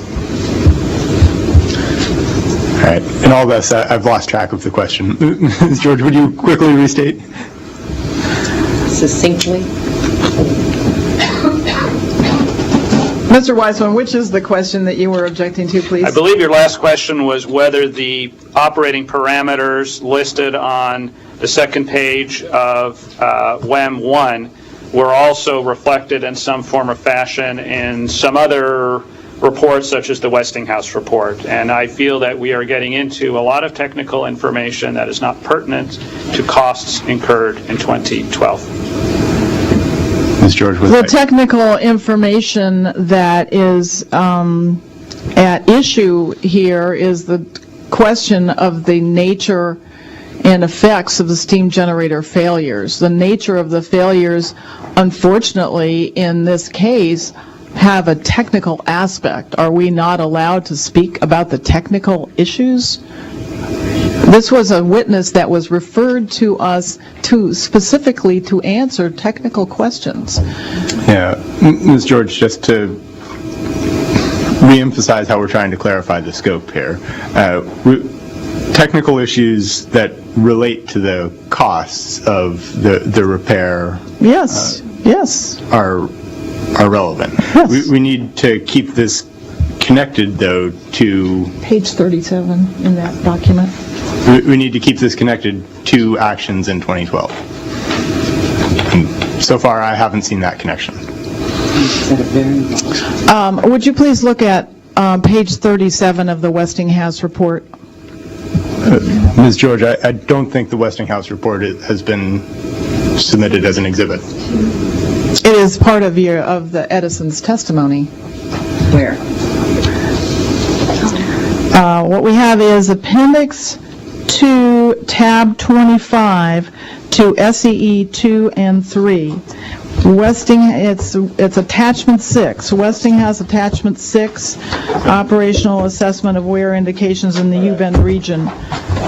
All right. In all this, I've lost track of the question. Ms. George, would you quickly restate? Succinctly. Mr. Weissman, which is the question that you were objecting to, please? I believe your last question was whether the operating parameters listed on the second page of WEM 1 were also reflected in some form or fashion in some other reports, such as the Westinghouse report. And I feel that we are getting into a lot of technical information that is not pertinent to costs incurred in 2012. Ms. George, the technical information that is at issue here is the question of the nature and effects of the steam generator failures. The nature of the failures, unfortunately, in this case, have a technical aspect. Are we not allowed to speak about the technical issues This was a witness that was referred to us specifically to answer technical questions. Yeah, Ms. George, just to reemphasize how we're trying to clarify the scope here. Technical issues that relate to the costs of the repair Yes, yes. are relevant. Yes. We need to keep this connected, though, to, Page 37 in that document. we need to keep this connected to actions in 2012. And so far, I haven't seen that connection. Would you please look at page 37 of the Westinghouse report? Ms. George, I don't think the Westinghouse report has been submitted as an exhibit. It is part of the Edison's testimony. Where? What we have is Appendix 2, tab 25 to SEE 2 and 3. It's attachment 6. Westinghouse attachment 6, operational assessment of wear indications in the U-bend region.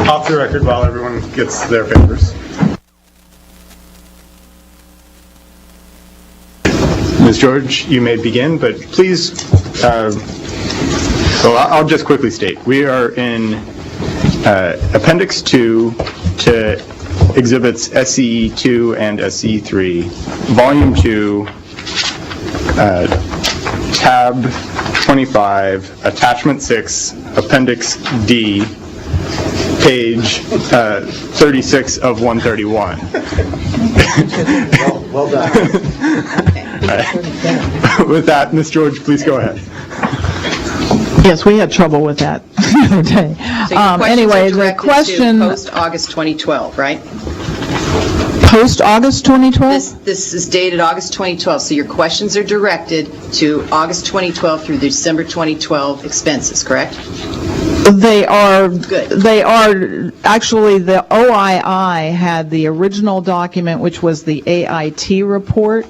Off the record while everyone gets their papers. Ms. George, you may begin, but please, I'll just quickly state. We are in Appendix 2 to Exhibits SCE2 and SCE3, Volume 2, Tab 25, Attachment 6, Appendix D, page 36 of 131. Well done. With that, Ms. George, please go ahead. Yes, we had trouble with that the other day. So your questions Anyway, are the directed question, to post-August 2012, right? post-August 2012? This is dated August 2012, so your questions are directed to August 2012 through December 2012 expenses, correct? They are, Good. they are, actually, the OII had the original document, which was the AIT report,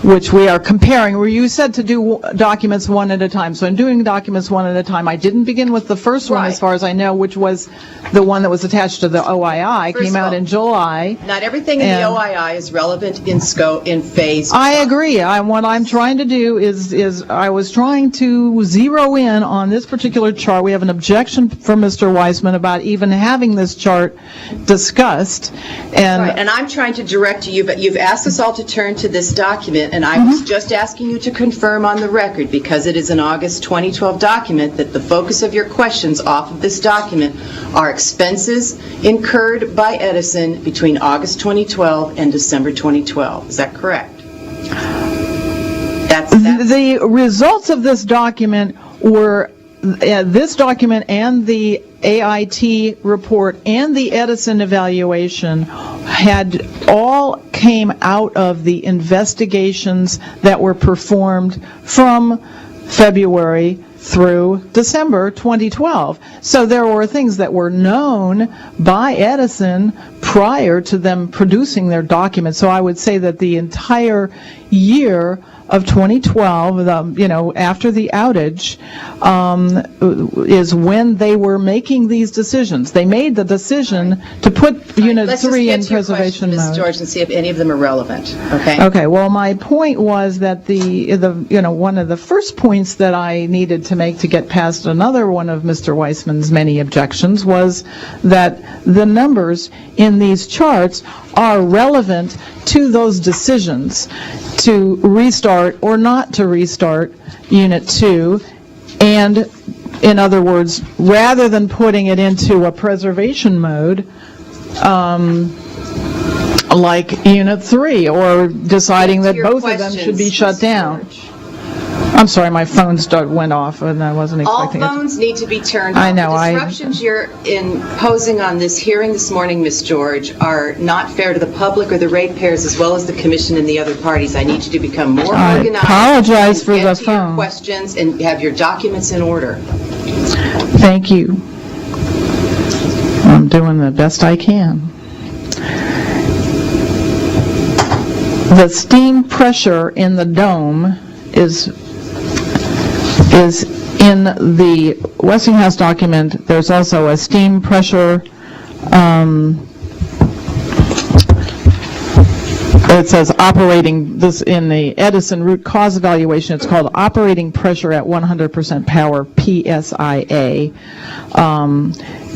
which we are comparing, where you said to do documents one at a time. So in doing documents one at a time, I didn't begin with the first one, Right. as far as I know, which was the one that was attached to the OII, First came of out all, in July. Not everything in the And- OII is relevant in scope, in phase. I agree. What I'm trying to do is I was trying to zero in on this particular chart. We have an objection from Mr. Weissman about even having this chart discussed. And Right, and I'm trying to direct you, but you've asked us all to turn to this document, and I was just asking you to confirm on the record, because it is an August 2012 document, that the focus of your questions off of this document are expenses incurred by Edison between August 2012 and December 2012. Is that correct? That's the results of this document were, this document and the AIT report and the Edison evaluation had all came out of the investigations that were performed from February through December 2012. So there were things that were known by Edison prior to them producing their documents. So I would say that the entire year of 2012, after the outage, is when they were making these decisions. They made the decision to put Unit 3 in preservation Ms. mode. George, and see if any of them are relevant, okay? Okay, well, my point was that one of the first points that I needed to make to get past another one of Mr. Weissman's many objections was that the numbers in these charts are relevant to those decisions to restart or not to restart Unit 2, and in other words, rather than putting it into a preservation mode, like Unit 3, or deciding that Your both of them should be questions, shut Ms. down. George. I'm sorry, my phone went off, and I wasn't All expecting it. phones need to be turned off. I know, The disruptions you're imposing on this hearing this morning, Ms. George, are not fair to the public or the ratepayers, as well as the commission and the other parties. I need you to become more I organized. apologize and for get the to your phone. questions and have your documents in order. Thank you. I'm doing the best I can. The steam pressure in the dome is in the Westinghouse document. There's also a steam pressure It says operating, this in the Edison root cause evaluation, it's called operating pressure at 100% power, PSIA.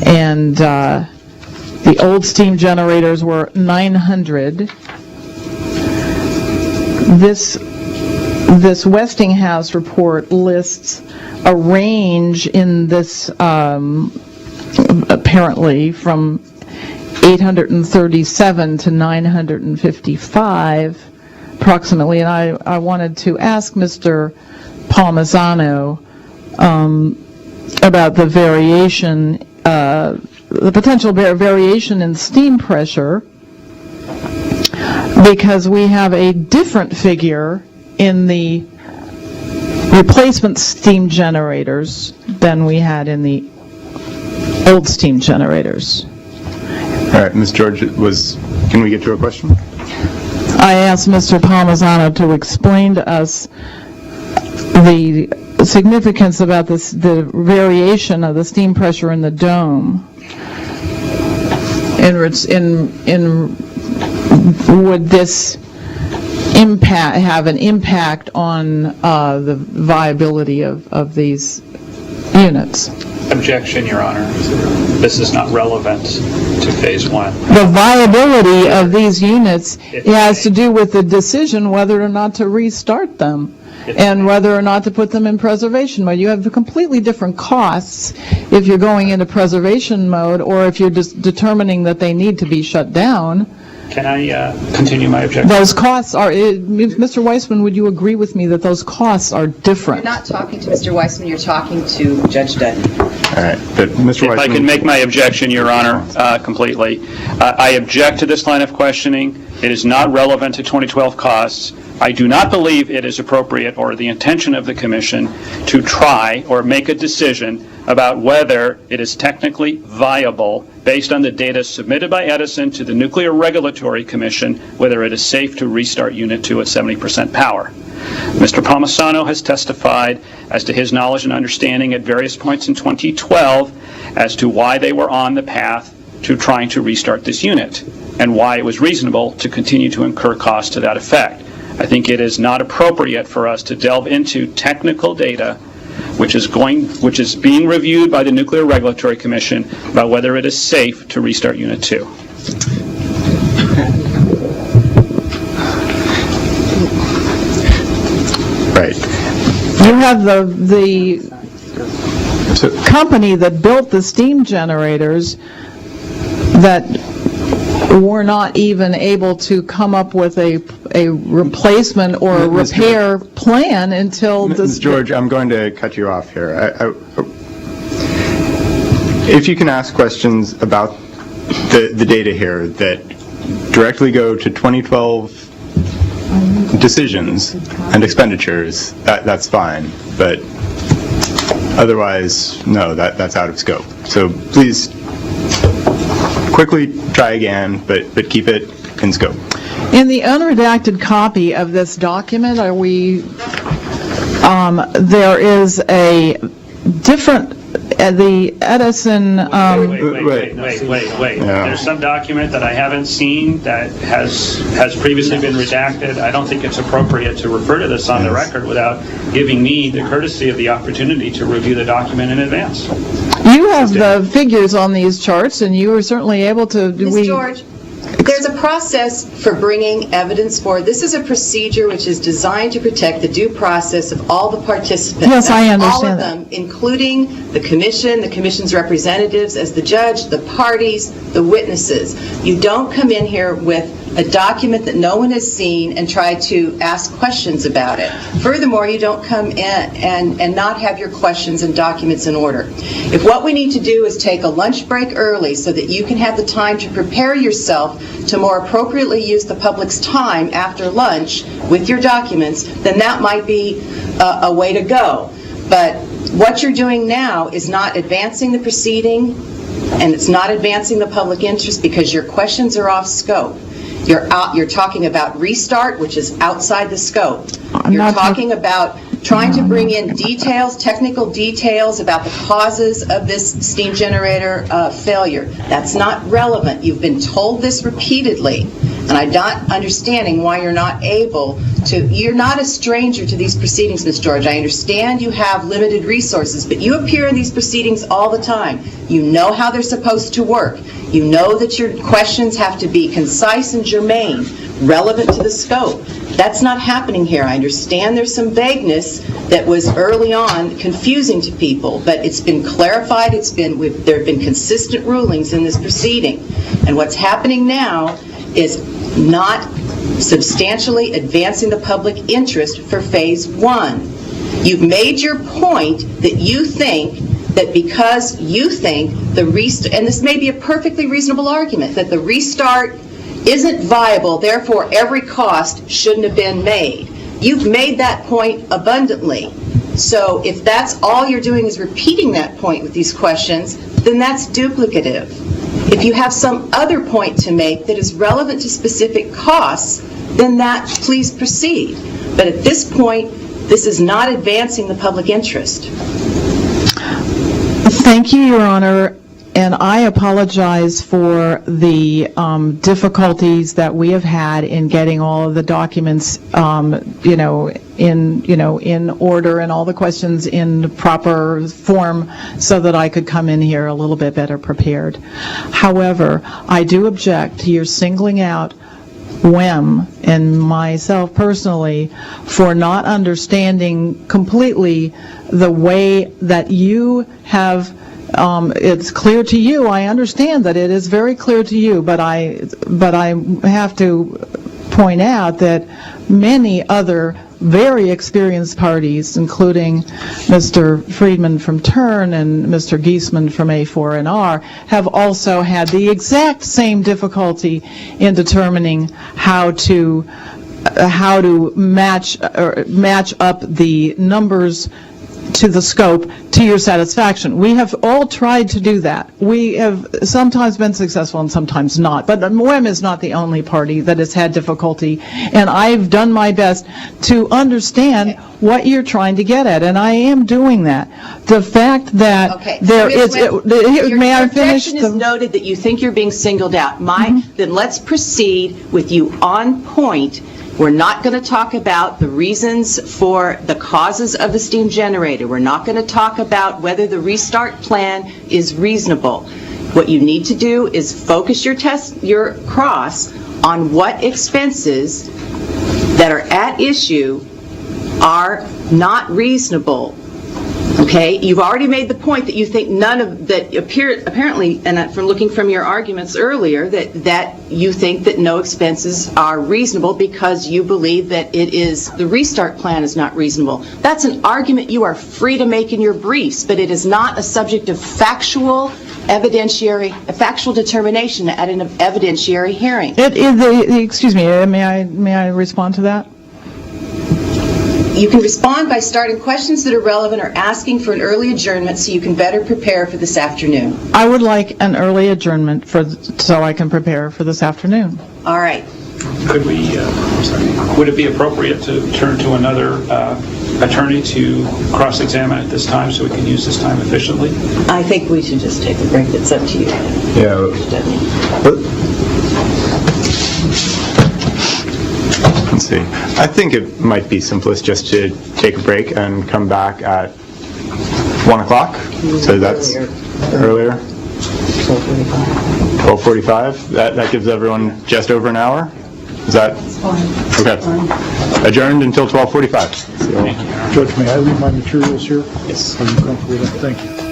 And the old steam generators were 900. This Westinghouse report lists a range in this, apparently, from 837 to 955, approximately. And I wanted to ask Mr. Palmisano about the variation, the potential variation in steam pressure, because we have a different figure in the replacement steam generators than we had in the old steam generators. All right, Ms. George, can we get to a question? I asked Mr. Palmisano to explain to us the significance about this, the variation of the steam pressure in the dome. Would this have an impact on the viability of these units? Objection, Your Honor. This is not relevant to Phase 1. The viability of these units has to do with the decision whether or not to restart them and whether or not to put them in preservation mode. You have completely different costs if you're going into preservation mode or if you're just determining that they need to be shut down. Can I continue my objection? Those costs are, Mr. Weissman, would you agree with me that those costs are different? You're not talking to Mr. Weissman, you're talking to Judge Dutton. All right, but Mr. If I can make my objection, Your Honor, completely. I object to this line of questioning. It is not relevant to 2012 costs. I do not believe it is appropriate or the intention of the Commission to try or make a decision about whether it is technically viable based on the data submitted by Edison to the Nuclear Regulatory Commission, whether it is safe to restart Unit 2 at 70% power. Mr. Palmisano has testified as to his knowledge and understanding at various points in 2012 as to why they were on the path to trying to restart this unit and why it was reasonable to continue to incur costs to that effect. I think it is not appropriate for us to delve into technical data which is being reviewed by the Nuclear Regulatory Commission about whether it is safe to restart Unit 2. Right. You have the company that built the steam generators that were not even able to come up with a replacement or a repair plan until this... Ms. George, I'm going to cut you off here. If you can ask questions about the data here that directly go to 2012 decisions and expenditures, that's fine. But otherwise, no, that's out of scope. So please quickly try again, but keep it in scope. In the unredacted copy of this document, there is a different, the Edison... Wait. Yeah. There's some document that I haven't seen that has previously been redacted. I don't think it's appropriate to refer to this on the record without giving me the courtesy of the opportunity to review the document in advance. You have the figures on these charts, and you were certainly able to... Ms. George, there's a process for bringing evidence forward. This is a procedure which is designed to protect the due process of all the participants. Yes, I understand all of that. them, including the commission's representatives as the judge, the parties, the witnesses. You don't come in here with a document that no one has seen and try to ask questions about it. Furthermore, you don't come in and not have your questions and documents in order. If what we need to do is take a lunch break early so that you can have the time to prepare yourself to more appropriately use the public's time after lunch with your documents, then that might be a way to go. But what you're doing now is not advancing the proceeding, and it's not advancing the public interest because your questions are off scope. You're talking about restart, which is outside the scope. You're talking about trying to bring in details, technical details about the causes of this steam generator failure. That's not relevant. You've been told this repeatedly, and I'm not understanding why you're not able to. You're not a stranger to these proceedings, Ms. George. I understand you have limited resources, but you appear in these proceedings all the time. You know how they're supposed to work. You know that your questions have to be concise and germane, relevant to the scope. That's not happening here. I understand there's some vagueness that was early on confusing to people, but it's been clarified. There have been consistent rulings in this proceeding. And what's happening now is not substantially advancing the public interest for Phase 1. You've made your point that you think that because you think the restart, and this may be a perfectly reasonable argument, that the restart isn't viable, therefore every cost shouldn't have been made. You've made that point abundantly. So if that's all you're doing is repeating that point with these questions, then that's duplicative. If you have some other point to make that is relevant to specific costs, then that, please proceed. But at this point, this is not advancing the public interest. Thank you, Your Honor, and I apologize for the difficulties that we have had in getting all of the documents, in order and all the questions in proper form so that I could come in here a little bit better prepared. However, I do object to your singling out WEM and myself personally for not understanding completely the way that you have. It's clear to you. I understand that it is very clear to you, but I have to point out that many other very experienced parties, including Mr. Friedman from TURN and Mr. Giesman from A4NR, have also had the exact same difficulty in determining how to match up the numbers to the scope to your satisfaction. We have all tried to do that. We have sometimes been successful and sometimes not. But WEM is not the only party that has had difficulty, and I've done my best to understand what you're trying to get at, and I am doing that. The fact that there is... May I finish? Your objection is noted that you think you're being singled out. Then let's proceed with you on point. We're not going to talk about the reasons for the causes of the steam generator. We're not going to talk about whether the restart plan is reasonable. What you need to do is focus your cross on what expenses that are at issue are not reasonable. Okay, you've already made the point that you think none of that apparently, and from looking from your arguments earlier, that you think that no expenses are reasonable because you believe that the restart plan is not reasonable. That's an argument you are free to make in your briefs, but it is not a subject of factual determination at an evidentiary hearing. Excuse me, may I respond to that? You can respond by starting questions that are relevant or asking for an early adjournment so you can better prepare for this afternoon. I would like an early adjournment so I can prepare for this afternoon. All right. Would it be appropriate to turn to another attorney to cross-examine at this time so we can use this time efficiently? I think we should just take a break. It's up to you. Yeah. Let's see. I think it might be simplest just to take a break and come back at 1 o'clock. So that's earlier. 12:45. That gives everyone just over an hour. Is that? That's fine. Okay. Adjourned until 12:45. Judge, may I leave my materials here? Yes. Are you comfortable with that? Thank you.